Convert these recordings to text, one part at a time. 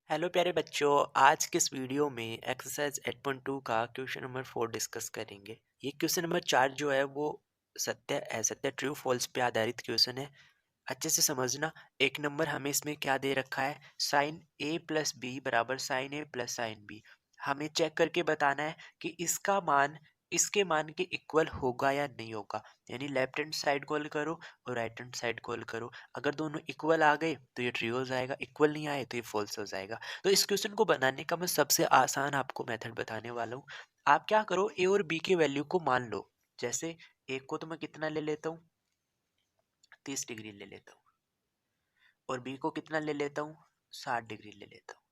Hello प्यारे बच्चों। आज के इस वीडियो में एक्सरसाइज 8.2 का क्वेश्चन नंबर 4 डिस्कस करेंगे। ये क्वेश्चन नंबर 4 जो है वो सत्य असत्य ट्रू फॉल्स पे आधारित क्वेश्चन है। अच्छे से समझना। एक नंबर हमें इसमें क्या दे रखा है, साइन ए प्लस बी बराबर साइन ए प्लस साइन बी। हमें चेक करके बताना है कि इसका मान इसके मान के इक्वल होगा या नहीं होगा। यानी लेफ्ट हैंड साइड कॉल करो और राइट हैंड साइड कॉल करो। अगर दोनों इक्वल आ गए तो ये ट्रू हो जाएगा, इक्वल नहीं आए तो ये फॉल्स हो जाएगा। तो इस क्वेश्चन को बनाने का मैं सबसे आसान आपको मेथड बताने वाला हूँ। आप क्या करो, ए और बी के वैल्यू को मान लो। जैसे ए को तो मैं कितना ले लेता हूँ, 30 डिग्री ले लेता हूँ, और बी को कितना ले लेता हूँ, 60 डिग्री ले लेता हूँ।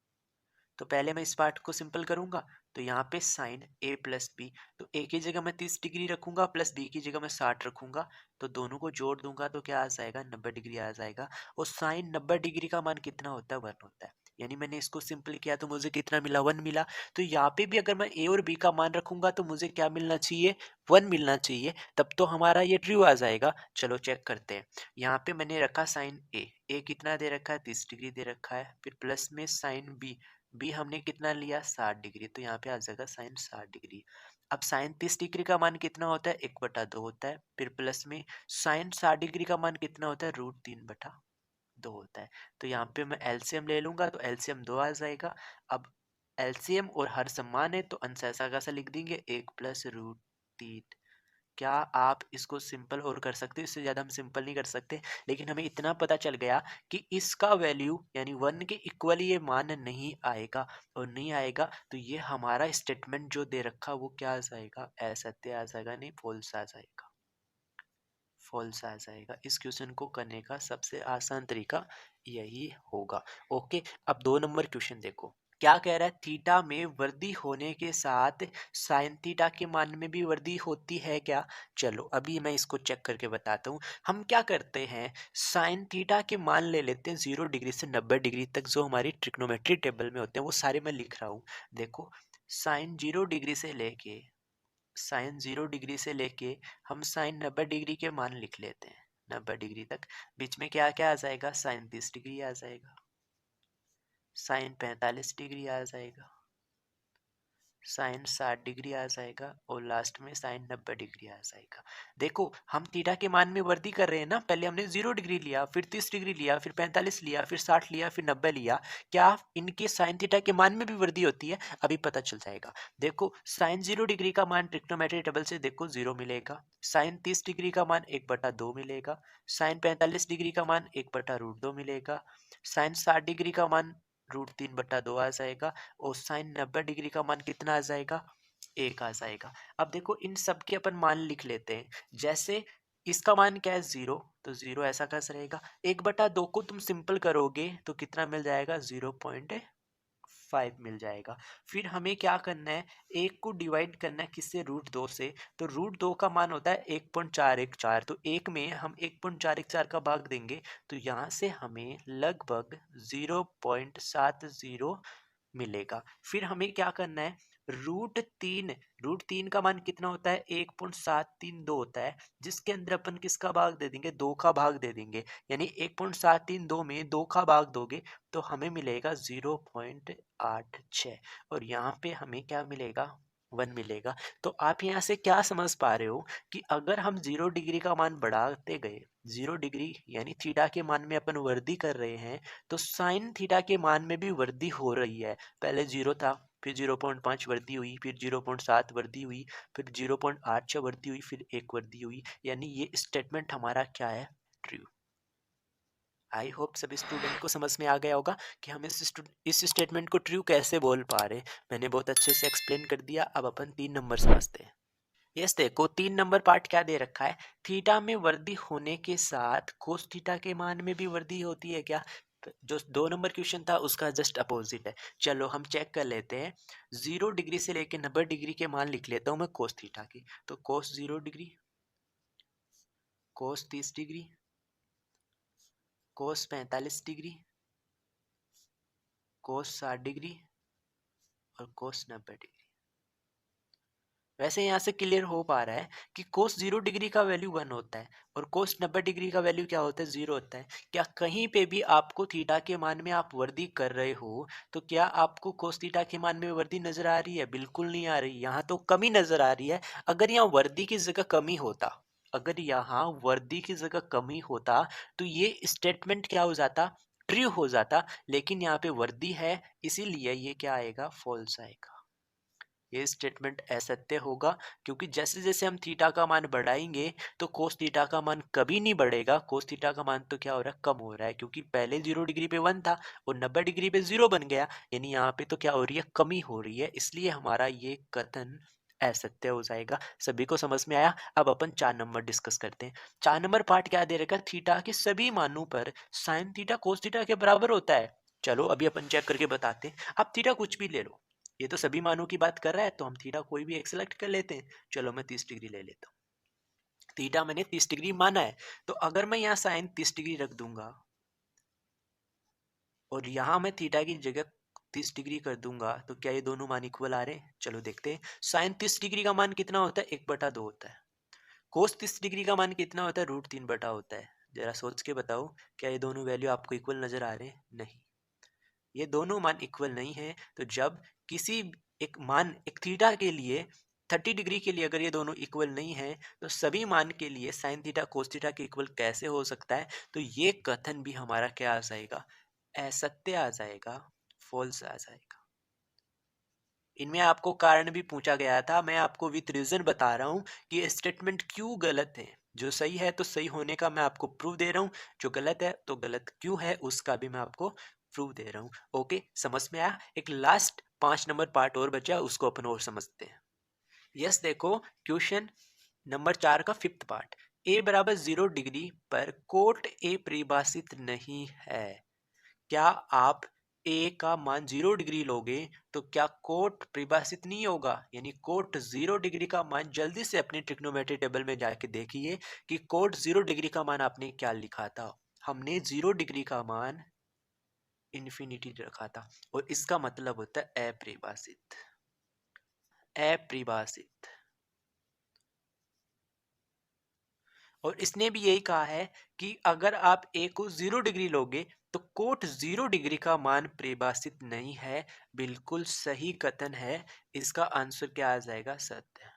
तो पहले मैं इस पार्ट को सिंपल करूंगा। तो यहाँ पे साइन ए प्लस बी, तो ए की जगह मैं 30 डिग्री रखूंगा प्लस बी की जगह मैं 60 रखूंगा। तो दोनों को जोड़ दूंगा तो क्या आ जाएगा, 90 डिग्री आ जाएगा। और साइन 90 डिग्री का मान कितना होता है, 1 होता है। यानी मैंने इसको सिंपल किया तो मुझे कितना मिला, 1 मिला। तो यहाँ पे भी अगर मैं ए और बी का मान रखूंगा तो मुझे क्या मिलना चाहिए, 1 मिलना चाहिए। तब तो हमारा ये ट्रू आ जाएगा। चलो चेक करते हैं। यहाँ पे मैंने रखा साइन ए कितना दे रखा है, 30 डिग्री दे रखा है। फिर प्लस में साइन बी हमने कितना लिया, 60 डिग्री। तो यहाँ पे आ जाएगा साइन 60 डिग्री। अब साइन 30 डिग्री का मान कितना होता है, 1/2 होता है। फिर प्लस में साइन 60 डिग्री का मान कितना होता है, √3/2 होता है। तो यहाँ पे मैं एलसीएम ले लूंगा तो एलसीएम 2 आ जाएगा। अब एलसीएम और हर समान है तो अंश ऐसा कैसा लिख देंगे, 1 + √3। क्या आप इसको सिंपल और कर सकते हो, इससे ज़्यादा हम सिंपल नहीं कर सकते। लेकिन हमें इतना पता चल गया कि इसका वैल्यू यानी 1 के इक्वल ये मान नहीं आएगा। और नहीं आएगा तो ये हमारा स्टेटमेंट जो दे रखा वो क्या आ जाएगा, असत्य आ जाएगा, नहीं फॉल्स आ जाएगा। फॉल्स आ जाएगा। इस क्वेश्चन को करने का सबसे आसान तरीका यही होगा। ओके, अब 2 नंबर क्वेश्चन देखो। क्या कह रहा है, थीटा में वृद्धि होने के साथ साइन थीटा के मान में भी वृद्धि होती है क्या। चलो अभी मैं इसको चेक करके बताता हूँ। हम क्या करते हैं, साइन थीटा के मान ले लेते हैं 0 डिग्री से 90 डिग्री तक, जो हमारी ट्रिग्नोमेट्री टेबल में होते हैं वो सारे मैं लिख रहा हूँ। देखो, साइन 0 डिग्री से लेके हम साइन 90 डिग्री के मान लिख लेते हैं। 90 डिग्री तक बीच में क्या क्या आ जाएगा, साइन 30 डिग्री आ जाएगा, साइन 45 डिग्री आ जाएगा, साइन 60 डिग्री आ जाएगा, और लास्ट में साइन 90 डिग्री आ जाएगा। देखो हम थीटा के मान में वृद्धि कर रहे हैं ना। पहले हमने 0 डिग्री लिया, फिर 30 डिग्री लिया, फिर 45 लिया, फिर 60 लिया, फिर 90 लिया। क्या इनके साइन थीटा के मान में भी वृद्धि होती है, अभी पता चल जाएगा। देखो साइन 0 डिग्री का मान ट्रिग्नोमेट्री टेबल से देखो 0 मिलेगा। साइन 30 डिग्री का मान 1/2 मिलेगा। साइन 45 डिग्री का मान 1/√2 मिलेगा। साइन 60 डिग्री का मान √3/2 आ जाएगा। और साइन 90 डिग्री का मान कितना आ जाएगा, 1 आ जाएगा। अब देखो इन सब के अपन मान लिख लेते हैं। जैसे इसका मान क्या है, 0, तो 0 ऐसा कैसे रहेगा। 1/2 को तुम सिंपल करोगे तो कितना मिल जाएगा, 0.5 मिल जाएगा। फिर हमें क्या करना है, एक को डिवाइड करना है किससे, √2 से। तो √2 का मान होता है 1.414। तो एक में हम 1.414 का भाग देंगे तो यहाँ से हमें लगभग 0.70 मिलेगा। फिर हमें क्या करना है, √3 का मान कितना होता है, 1.732 होता है। जिसके अंदर अपन किसका भाग दे देंगे, 2 का भाग दे देंगे। यानी 1.732 में 2 का भाग दोगे तो हमें मिलेगा 0.86। और यहाँ पे हमें क्या मिलेगा, 1 मिलेगा। तो आप यहाँ से क्या समझ पा रहे हो कि अगर हम 0 डिग्री का मान बढ़ाते गए, 0 डिग्री यानी थीटा के मान में अपन वृद्धि कर रहे हैं, तो साइन थीटा के मान में भी वृद्धि हो रही है। पहले 0 था, फिर 0.5 वृद्धि हुई, फिर 0.7 वृद्धि हुई, फिर 0.86 वृद्धि हुई, फिर 1 वृद्धि हुई। यानी ये स्टेटमेंट हमारा क्या है, ट्रू। आई होप सभी स्टूडेंट को समझ में आ गया होगा कि हम इस स्टेटमेंट को ट्रू कैसे बोल पा रहे हैं। मैंने बहुत अच्छे से एक्सप्लेन कर दिया। अब अपन 3 नंबर समझते हैं। यस, देखो 3 नंबर पार्ट क्या दे रखा है, थीटा में वृद्धि होने के साथ कोस थीटा के मान में भी वृद्धि होती है क्या। जो 2 नंबर क्वेश्चन था उसका जस्ट अपोजिट है। चलो हम चेक कर लेते हैं। 0 डिग्री से लेके 90 डिग्री के मान लिख लेता हूँ मैं कोस थीटा की। तो कोस 0 डिग्री, कोस 30 डिग्री, कोस 45 डिग्री, कोस 60 डिग्री और कोस 90 डिग्री। वैसे यहाँ से क्लियर हो पा रहा है कि कोस 0 डिग्री का वैल्यू 1 होता है और कोस 90 डिग्री का वैल्यू क्या होता है, 0 होता है। क्या कहीं पे भी आपको थीटा के मान में आप वर्दी कर रहे हो, तो क्या आपको कोस थीटा के मान में वर्दी नज़र आ रही है? बिल्कुल नहीं आ रही, यहाँ तो कमी नज़र आ रही है। अगर यहाँ वर्दी की जगह कमी होता, अगर यहाँ वर्दी की जगह कमी होता, तो ये स्टेटमेंट क्या हो जाता, ट्रू हो जाता। लेकिन यहाँ पे वर्दी है, इसीलिए ये क्या आएगा, फॉल्स आएगा। ये स्टेटमेंट असत्य होगा, क्योंकि जैसे जैसे हम थीटा का मान बढ़ाएंगे तो कोस थीटा का मान कभी नहीं बढ़ेगा। कोस थीटा का मान तो क्या हो रहा है, कम हो रहा है, क्योंकि पहले 0 डिग्री पे 1 था और 90 डिग्री पे 0 बन गया। यानी यहाँ पे तो क्या हो रही है, कमी हो रही है, इसलिए हमारा ये कथन असत्य हो जाएगा। सभी को समझ में आया? अब अपन 4 नंबर डिस्कस करते हैं। 4 नंबर पार्ट क्या दे रखा, थीटा के सभी मानों पर साइन थीटा कोस थीटा के बराबर होता है। चलो अभी अपन चेक करके बताते हैं। आप थीटा कुछ भी ले लो, ये तो सभी मानों की बात कर रहा है, तो हम थीटा कोई भी एक सेलेक्ट कर लेते हैं। चलो मैं 30 डिग्री ले लेता हूँ। थीटा मैंने 30 डिग्री माना है, तो अगर मैं यहाँ साइन 30 डिग्री रख दूंगा और यहाँ मैं थीटा की जगह 30 डिग्री कर दूंगा, तो क्या ये दोनों मान इक्वल आ रहे हैं? चलो देखते हैं। साइन 30 डिग्री का मान कितना होता है, 1/2 होता है। कोस 30 डिग्री का मान कितना होता है, √3 होता है। जरा सोच के बताओ, क्या ये दोनों वैल्यू आपको इक्वल नजर आ रहे हैं? नहीं, ये दोनों मान इक्वल नहीं है। तो जब किसी एक मान, एक थीटा के लिए 30 डिग्री के लिए अगर ये दोनों इक्वल नहीं है, तो सभी मान के लिए साइन थीटा कोस थीटा के इक्वल कैसे हो सकता है? तो ये कथन भी हमारा क्या आ जाएगा, असत्य आ जाएगा, फॉल्स आ जाएगा। इनमें आपको कारण भी पूछा गया था, मैं आपको विथ रीजन बता रहा हूँ कि ये स्टेटमेंट क्यों गलत है। जो सही है तो सही होने का मैं आपको प्रूफ दे रहा हूँ, जो गलत है तो गलत क्यों है उसका भी मैं आपको प्रूफ दे रहा हूँ। ओके, समझ में आया? एक लास्ट 5 नंबर पार्ट और बचा, उसको अपन और समझते हैं। यस देखो, क्वेश्चन नंबर 4 का 5th पार्ट। ए बराबर 0 डिग्री पर कोट ए परिभाषित नहीं है। क्या आप ए का मान 0 डिग्री लोगे तो क्या कोट परिभाषित नहीं होगा? यानी कोट 0 डिग्री का मान, जल्दी से अपनी ट्रिग्नोमेट्री टेबल में जाके देखिए कि कोट 0 डिग्री का मान आपने क्या लिखा था। हमने 0 डिग्री का मान इन्फिनिटी रखा था, और इसका मतलब होता है अपरिभाषित। अपरिभाषित। और इसने भी यही कहा है कि अगर आप ए को 0 डिग्री लोगे तो कोट 0 डिग्री का मान परिभाषित नहीं है। बिल्कुल सही कथन है। इसका आंसर क्या आ जाएगा, सत्य।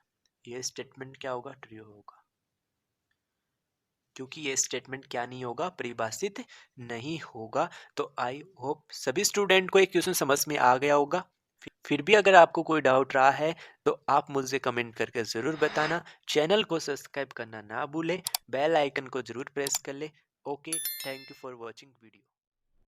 ये स्टेटमेंट क्या होगा, ट्रू होगा, क्योंकि ये स्टेटमेंट क्या नहीं होगा, परिभाषित नहीं होगा। तो आई होप सभी स्टूडेंट को एक क्वेश्चन समझ में आ गया होगा। फिर भी अगर आपको कोई डाउट रहा है तो आप मुझे कमेंट करके ज़रूर बताना। चैनल को सब्सक्राइब करना ना भूले, बेल आइकन को ज़रूर प्रेस कर ले। Okay, thank you for watching video.